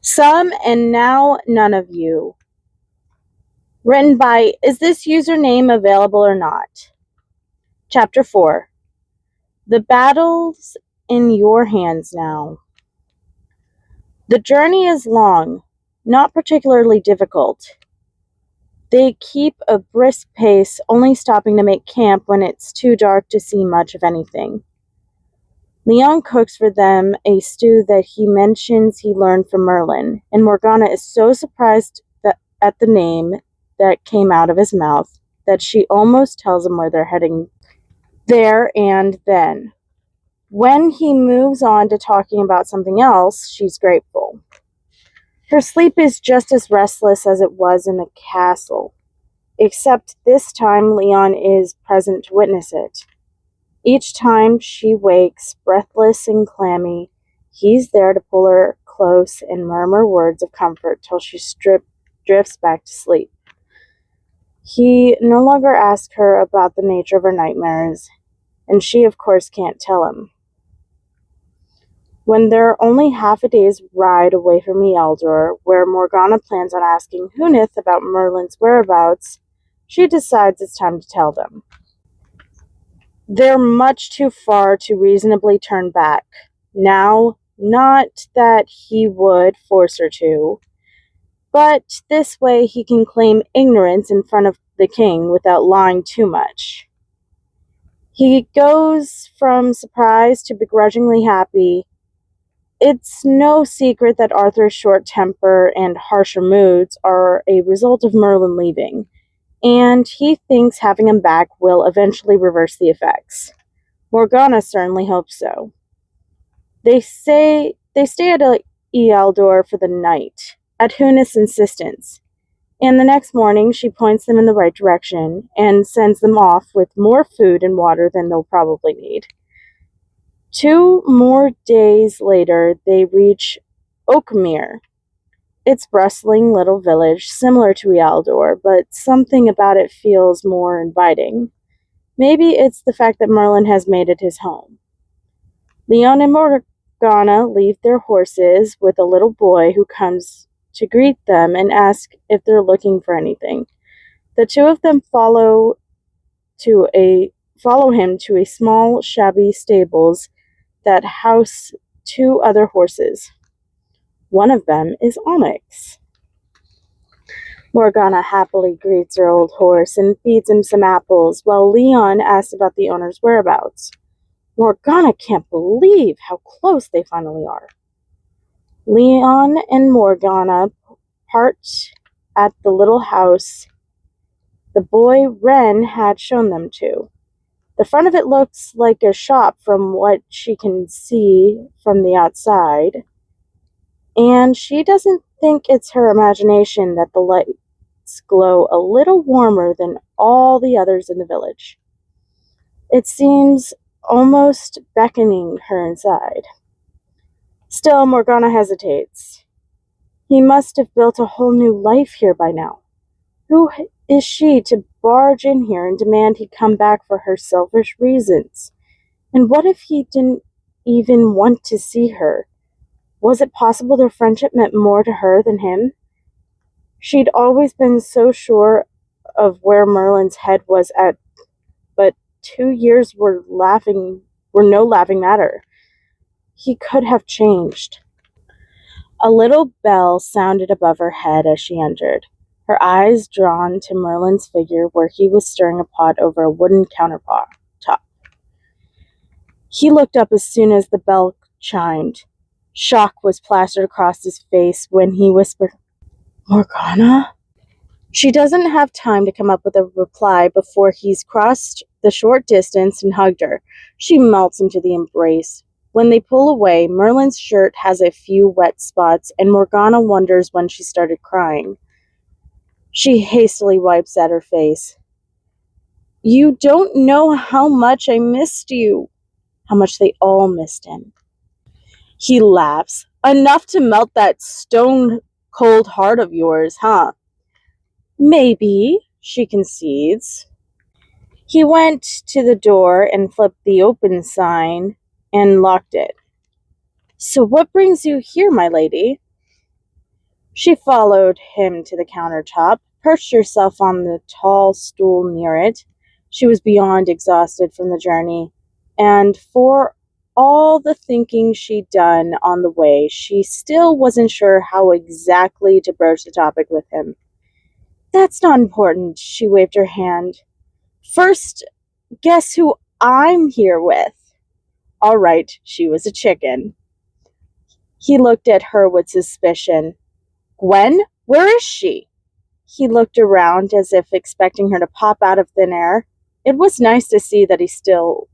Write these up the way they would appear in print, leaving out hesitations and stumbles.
Some and now none of you. Written by Is this username available or not? Chapter 4. The battle's in your hands now. The journey is long, not particularly difficult. They keep a brisk pace, only stopping to make camp when it's too dark to see much of anything. Leon cooks for them a stew that he mentions he learned from Merlin, and Morgana is so surprised at the name that came out of his mouth that she almost tells him where they're heading there and then. When he moves on to talking about something else, she's grateful. Her sleep is just as restless as it was in the castle, except this time Leon is present to witness it. Each time she wakes, breathless and clammy, he's there to pull her close and murmur words of comfort till she drifts back to sleep. He no longer asks her about the nature of her nightmares, and she, of course, can't tell him. When they're only half a day's ride away from Ealdor, where Morgana plans on asking Huneth about Merlin's whereabouts, she decides it's time to tell them. They're much too far to reasonably turn back. Now, not that he would force her to, but this way he can claim ignorance in front of the king without lying too much. He goes from surprised to begrudgingly happy. It's no secret that Arthur's short temper and harsher moods are a result of Merlin leaving, and he thinks having him back will eventually reverse the effects. Morgana certainly hopes so. They stay at Ealdor for the night, at Huneth's insistence, and the next morning she points them in the right direction and sends them off with more food and water than they'll probably need. 2 more days later, they reach Oakmere. It's a bustling little village, similar to Ealdor, but something about it feels more inviting. Maybe it's the fact that Merlin has made it his home. Leon and Morgana leave their horses with a little boy who comes to greet them and ask if they're looking for anything. The two of them follow him to a small, shabby stables that house 2 other horses. One of them is Onyx. Morgana happily greets her old horse and feeds him some apples, while Leon asks about the owner's whereabouts. Morgana can't believe how close they finally are. Leon and Morgana part at the little house the boy Wren had shown them to. The front of it looks like a shop from what she can see from the outside, and she doesn't think it's her imagination that the lights glow a little warmer than all the others in the village. It seems almost beckoning her inside. Still, Morgana hesitates. He must have built a whole new life here by now. Who is she to barge in here and demand he come back for her selfish reasons? And what if he didn't even want to see her? Was it possible their friendship meant more to her than him? She'd always been so sure of where Merlin's head was at, but 2 years were no laughing matter. He could have changed. A little bell sounded above her head as she entered, her eyes drawn to Merlin's figure where he was stirring a pot over a wooden countertop. He looked up as soon as the bell chimed. Shock was plastered across his face when he whispered, "Morgana?" She doesn't have time to come up with a reply before he's crossed the short distance and hugged her. She melts into the embrace. When they pull away, Merlin's shirt has a few wet spots, and Morgana wonders when she started crying. She hastily wipes at her face. "You don't know how much I missed you." How much they all missed him. He laughs. "Enough to melt that stone-cold heart of yours, huh?" "Maybe," she concedes. He went to the door and flipped the open sign and locked it. "So what brings you here, my lady?" She followed him to the countertop, perched herself on the tall stool near it. She was beyond exhausted from the journey, and for all the thinking she'd done on the way, she still wasn't sure how exactly to broach the topic with him. That's not important, she waved her hand. First, guess who I'm here with? All right, she was a chicken. He looked at her with suspicion. Gwen, where is she? He looked around as if expecting her to pop out of thin air. It was nice to see that he's still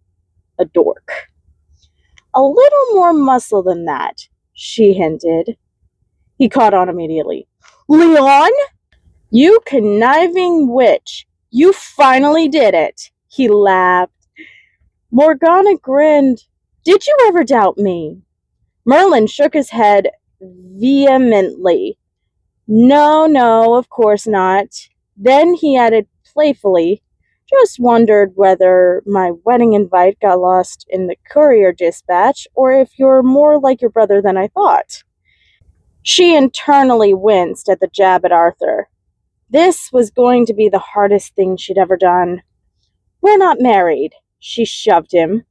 a dork. A little more muscle than that, she hinted. He caught on immediately. Leon? You conniving witch. You finally did it. He laughed. Morgana grinned. Did you ever doubt me? Merlin shook his head vehemently. No, of course not. Then he added playfully, just wondered whether my wedding invite got lost in the courier dispatch or if you're more like your brother than I thought. She internally winced at the jab at Arthur. This was going to be the hardest thing she'd ever done. We're not married, she shoved him.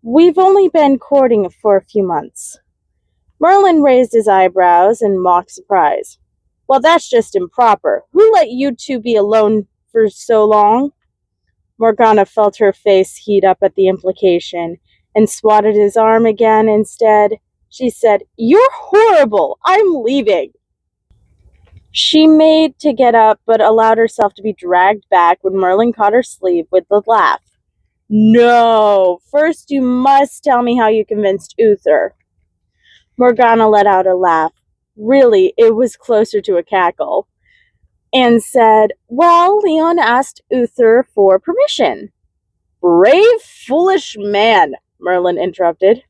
We've only been courting for a few months. Merlin raised his eyebrows in mock surprise. Well, that's just improper. Who let you two be alone for so long? Morgana felt her face heat up at the implication and swatted his arm again instead. She said, You're horrible. I'm leaving. She made to get up, but allowed herself to be dragged back when Merlin caught her sleeve with a laugh. No, first you must tell me how you convinced Uther. Morgana let out a laugh. Really, it was closer to a cackle. And said, Well, Leon asked Uther for permission. Brave, foolish man, Merlin interrupted.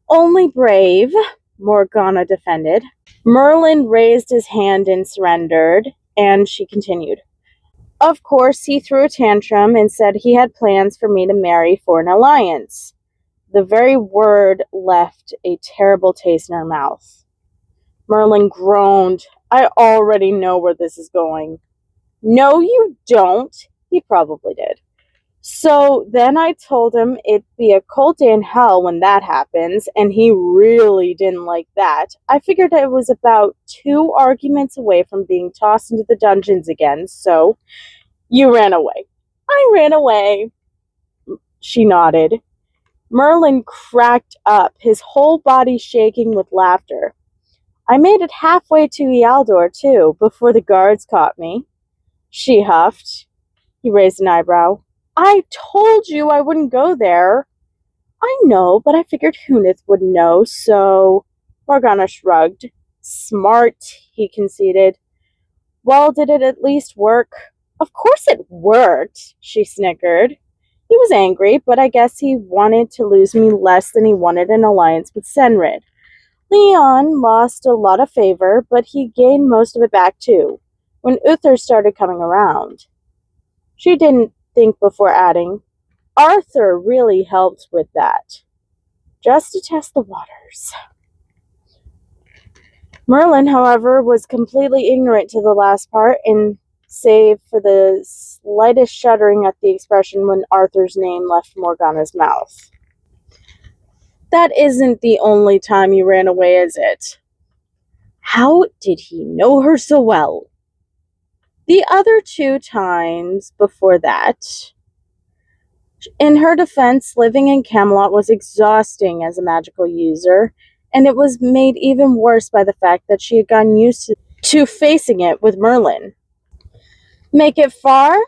Only brave, Morgana defended. Merlin raised his hand and surrendered, and she continued. Of course, he threw a tantrum and said he had plans for me to marry for an alliance. The very word left a terrible taste in her mouth. Merlin groaned. I already know where this is going. No, you don't. He probably did. So then I told him it'd be a cold day in hell when that happens, and he really didn't like that. I figured it was about 2 arguments away from being tossed into the dungeons again, so you ran away. I ran away. She nodded. Merlin cracked up, his whole body shaking with laughter. I made it halfway to Ealdor, too, before the guards caught me. She huffed. He raised an eyebrow. I told you I wouldn't go there. I know, but I figured Huneth would know, so... Morgana shrugged. Smart, he conceded. Well, did it at least work? Of course it worked, she snickered. He was angry, but I guess he wanted to lose me less than he wanted an alliance with Senrid. Leon lost a lot of favor, but he gained most of it back too, when Uther started coming around. She didn't think before adding, Arthur really helped with that. Just to test the waters. Merlin, however, was completely ignorant to the last part, and save for the slightest shuddering at the expression when Arthur's name left Morgana's mouth. That isn't the only time you ran away, is it? How did he know her so well? The other 2 times before that. In her defense, living in Camelot was exhausting as a magical user, and it was made even worse by the fact that she had gotten used to facing it with Merlin. Make it far?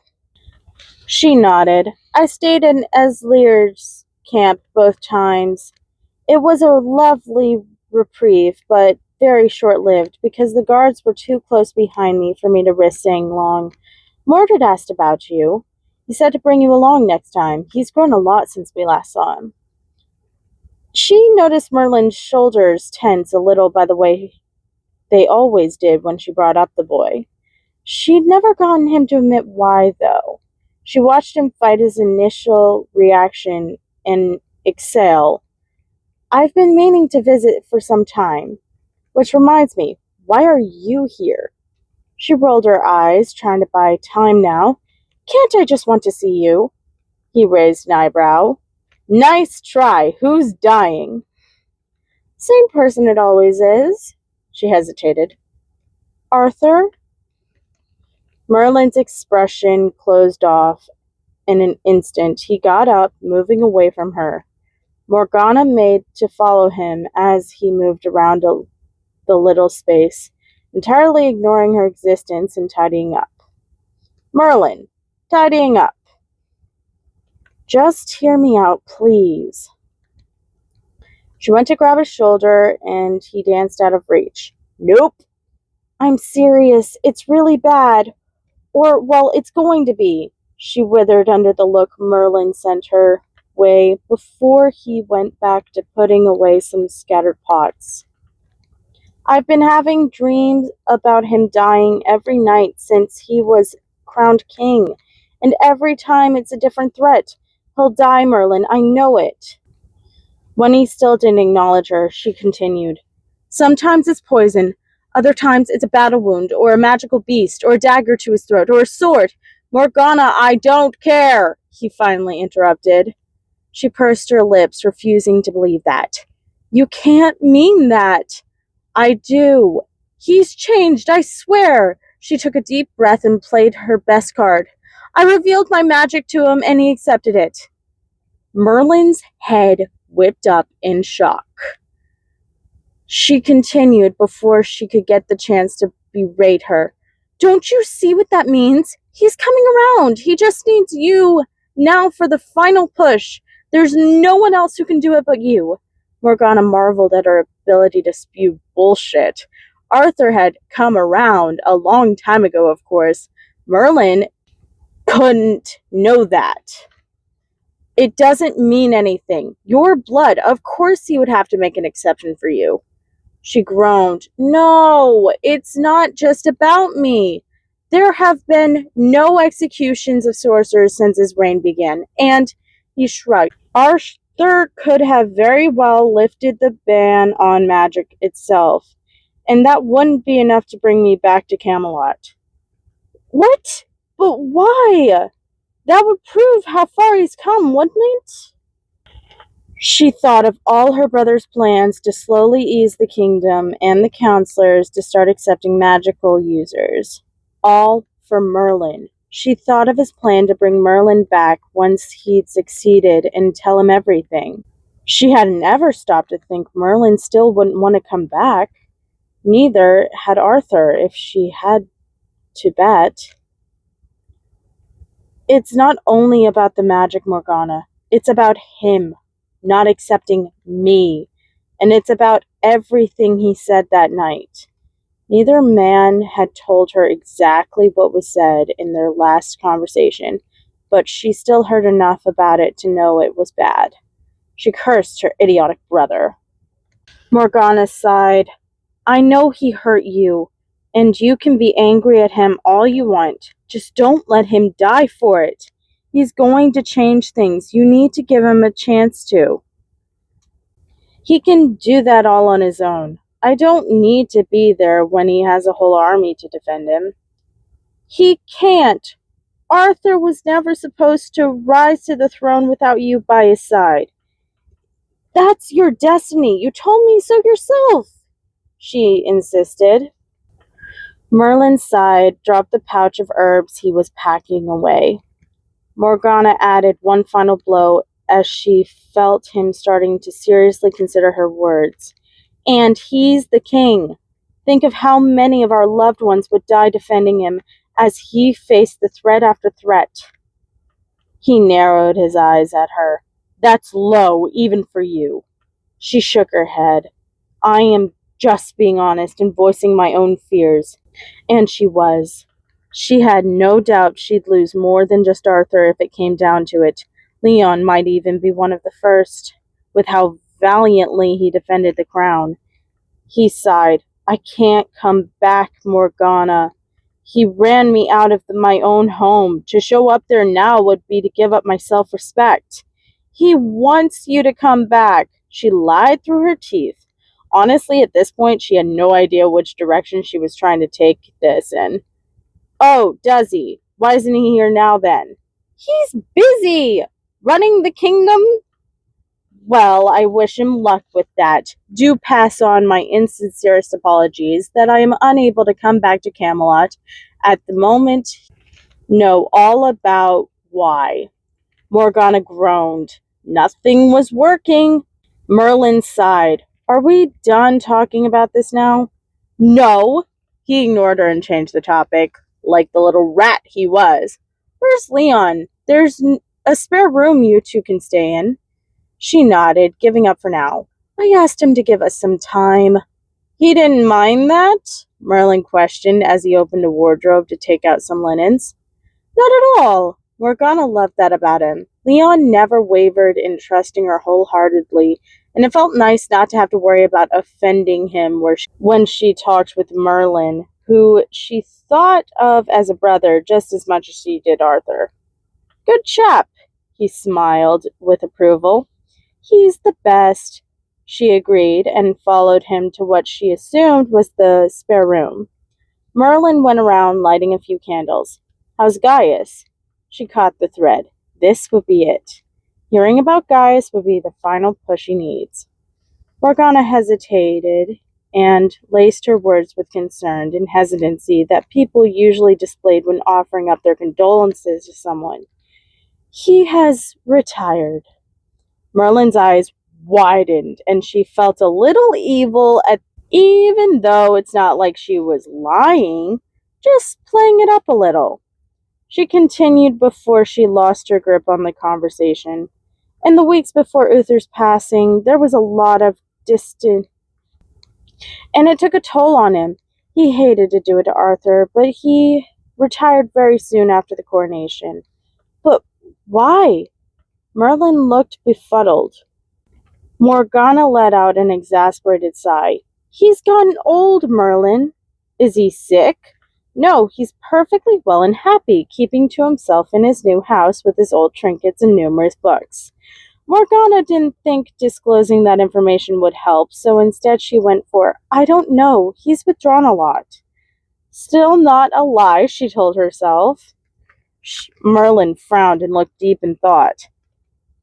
She nodded. I stayed in Eslir's camp both times. It was a lovely reprieve, but very short-lived, because the guards were too close behind me for me to risk staying long. Mordred asked about you. He said to bring you along next time. He's grown a lot since we last saw him. She noticed Merlin's shoulders tense a little by the way they always did when she brought up the boy. She'd never gotten him to admit why, though. She watched him fight his initial reaction and exhale. I've been meaning to visit for some time. Which reminds me, Why are you here? She rolled her eyes, trying to buy time now. Can't I just want to see you? He raised an eyebrow. Nice try. Who's dying? Same person it always is. She hesitated. Arthur? Merlin's expression closed off in an instant. He got up, moving away from her. Morgana made to follow him as he moved around the little space, entirely ignoring her existence and tidying up. Merlin, tidying up. Just hear me out, please. She went to grab his shoulder, and he danced out of reach. Nope. I'm serious. It's really bad. Or, well, it's going to be. She withered under the look Merlin sent her way before he went back to putting away some scattered pots. I've been having dreams about him dying every night since he was crowned king, and every time it's a different threat. He'll die, Merlin, I know it. When he still didn't acknowledge her, she continued. Sometimes it's poison, other times it's a battle wound, or a magical beast, or a dagger to his throat, or a sword. Morgana, I don't care, he finally interrupted. She pursed her lips, refusing to believe that. You can't mean that. I do. He's changed, I swear. She took a deep breath and played her best card. I revealed my magic to him, and he accepted it. Merlin's head whipped up in shock. She continued before she could get the chance to berate her. Don't you see what that means? He's coming around. He just needs you now for the final push. There's no one else who can do it but you. Morgana marveled at her ability to spew bullshit. Arthur had come around a long time ago, of course. Merlin couldn't know that. It doesn't mean anything. Your blood, of course he would have to make an exception for you. She groaned. No, it's not just about me. There have been no executions of sorcerers since his reign began. And he shrugged. Arthur could have very well lifted the ban on magic itself, and that wouldn't be enough to bring me back to Camelot. What? But why? That would prove how far he's come, wouldn't it? She thought of all her brother's plans to slowly ease the kingdom and the councilors to start accepting magical users. All for Merlin. She thought of his plan to bring Merlin back once he'd succeeded and tell him everything. She hadn't ever stopped to think Merlin still wouldn't want to come back. Neither had Arthur, if she had to bet. It's not only about the magic, Morgana. It's about him not accepting me. And it's about everything he said that night. Neither man had told her exactly what was said in their last conversation, but she still heard enough about it to know it was bad. She cursed her idiotic brother. Morgana sighed. I know he hurt you, and you can be angry at him all you want. Just don't let him die for it. He's going to change things. You need to give him a chance to. He can do that all on his own. I don't need to be there when he has a whole army to defend him. He can't. Arthur was never supposed to rise to the throne without you by his side. That's your destiny. You told me so yourself, she insisted. Merlin sighed, dropped the pouch of herbs he was packing away. Morgana added one final blow as she felt him starting to seriously consider her words. And he's the king. Think of how many of our loved ones would die defending him as he faced the threat after threat. He narrowed his eyes at her. That's low, even for you. She shook her head. I am just being honest and voicing my own fears. And she was. She had no doubt she'd lose more than just Arthur if it came down to it. Leon might even be one of the first, with how valiantly he defended the crown. He sighed. I can't come back, Morgana. He ran me out of my own home. To show up there now would be to give up my self-respect. He wants you to come back. She lied through her teeth. Honestly, at this point, she had no idea which direction she was trying to take this in. Oh, does he? Why isn't he here now then? He's busy running the kingdom. Well, I wish him luck with that. Do pass on my insincerest apologies that I am unable to come back to Camelot at the moment. Know all about why. Morgana groaned. Nothing was working. Merlin sighed. Are we done talking about this now? No. He ignored her and changed the topic, like the little rat he was. Where's Leon? There's a spare room you two can stay in. She nodded, giving up for now. I asked him to give us some time. He didn't mind that? Merlin questioned as he opened a wardrobe to take out some linens. Not at all. Morgana loved that about him. Leon never wavered in trusting her wholeheartedly, and it felt nice not to have to worry about offending him when she talked with Merlin, who she thought of as a brother just as much as she did Arthur. Good chap, he smiled with approval. He's the best, she agreed, and followed him to what she assumed was the spare room. Merlin went around lighting a few candles. How's Gaius? She caught the thread. This would be it. Hearing about Gaius would be the final push he needs. Morgana hesitated and laced her words with concern and hesitancy that people usually displayed when offering up their condolences to someone. He has retired. Merlin's eyes widened, and she felt a little evil even though it's not like she was lying, just playing it up a little. She continued before she lost her grip on the conversation. In the weeks before Uther's passing, there was a lot of distance, and it took a toll on him. He hated to do it to Arthur, but he retired very soon after the coronation. But why? Merlin looked befuddled. Morgana let out an exasperated sigh. He's gotten old, Merlin. Is he sick? No, he's perfectly well and happy, keeping to himself in his new house with his old trinkets and numerous books. Morgana didn't think disclosing that information would help, so instead she went for, I don't know, he's withdrawn a lot. Still not a lie, she told herself. Merlin frowned and looked deep in thought.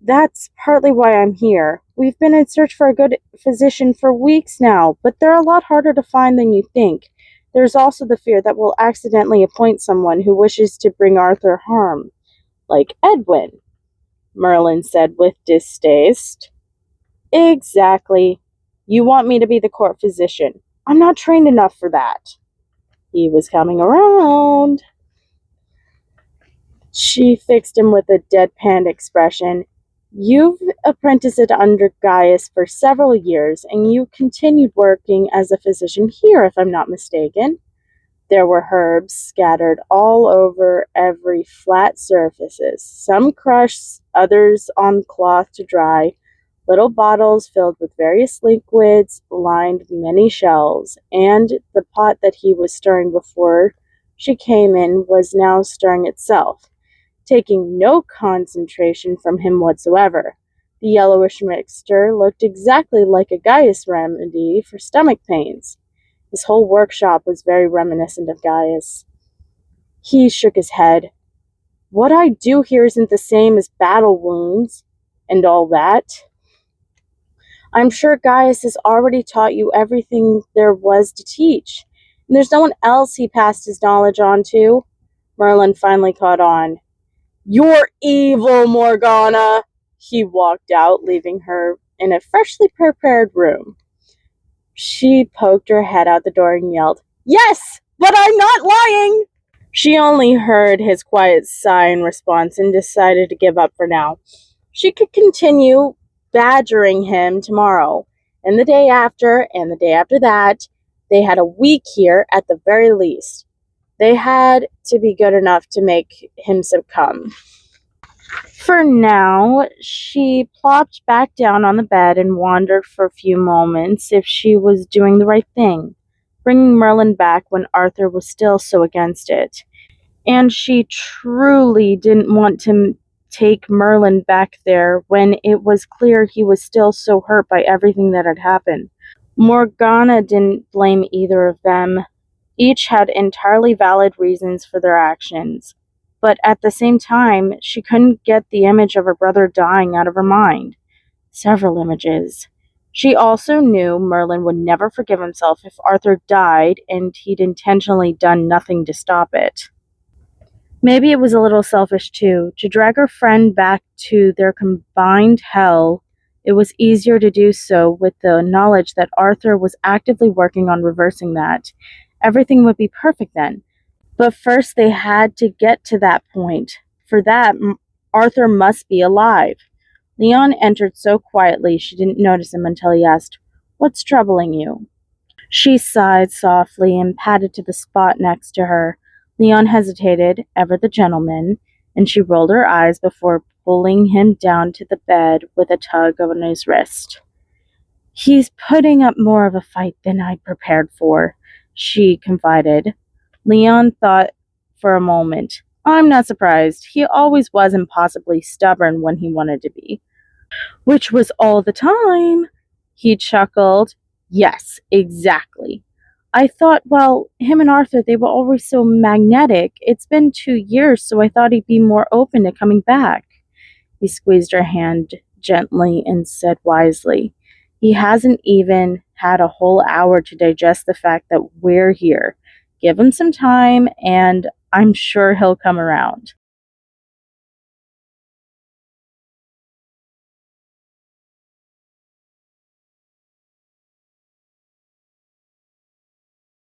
That's partly why I'm here. We've been in search for a good physician for weeks now, but they're a lot harder to find than you think. There's also the fear that we'll accidentally appoint someone who wishes to bring Arthur harm. Like Edwin, Merlin said with distaste. Exactly. You want me to be the court physician. I'm not trained enough for that. He was coming around. She fixed him with a deadpan expression. You've apprenticed under Gaius for several years, and you continued working as a physician here, if I'm not mistaken. There were herbs scattered all over every flat surfaces, some crushed, others on cloth to dry. Little bottles filled with various liquids lined many shelves, and the pot that he was stirring before she came in was now stirring itself, taking no concentration from him whatsoever. The yellowish mixture looked exactly like a Gaius remedy for stomach pains. His whole workshop was very reminiscent of Gaius. He shook his head. What I do here isn't the same as battle wounds and all that. I'm sure Gaius has already taught you everything there was to teach, and there's no one else he passed his knowledge on to. Merlin finally caught on. You're evil, Morgana! He walked out, leaving her in a freshly prepared room. She poked her head out the door and yelled, Yes, but I'm not lying! She only heard his quiet sigh in response and decided to give up for now. She could continue badgering him tomorrow, and the day after, and the day after that. They had a week here at the very least. They had to be good enough to make him succumb. For now, she plopped back down on the bed and wondered for a few moments if she was doing the right thing, bringing Merlin back when Arthur was still so against it. And she truly didn't want to take Merlin back there when it was clear he was still so hurt by everything that had happened. Morgana didn't blame either of them. Each had entirely valid reasons for their actions, but at the same time, she couldn't get the image of her brother dying out of her mind. Several images. She also knew Merlin would never forgive himself if Arthur died and he'd intentionally done nothing to stop it. Maybe it was a little selfish too. To drag her friend back to their combined hell, it was easier to do so with the knowledge that Arthur was actively working on reversing that. Everything would be perfect then. But first, they had to get to that point. For that, Arthur must be alive. Leon entered so quietly she didn't notice him until he asked, "What's troubling you?" She sighed softly and patted to the spot next to her. Leon hesitated, ever the gentleman, and she rolled her eyes before pulling him down to the bed with a tug on his wrist. "He's putting up more of a fight than I'd prepared for," she confided. Leon thought for a moment. "I'm not surprised. He always was impossibly stubborn when he wanted to be." "Which was all the time," he chuckled. "Yes, exactly. I thought, well, him and Arthur, they were always so magnetic. It's been 2 years, so I thought he'd be more open to coming back." He squeezed her hand gently and said wisely, "He hasn't even had a whole hour to digest the fact that we're here. Give him some time, and I'm sure he'll come around."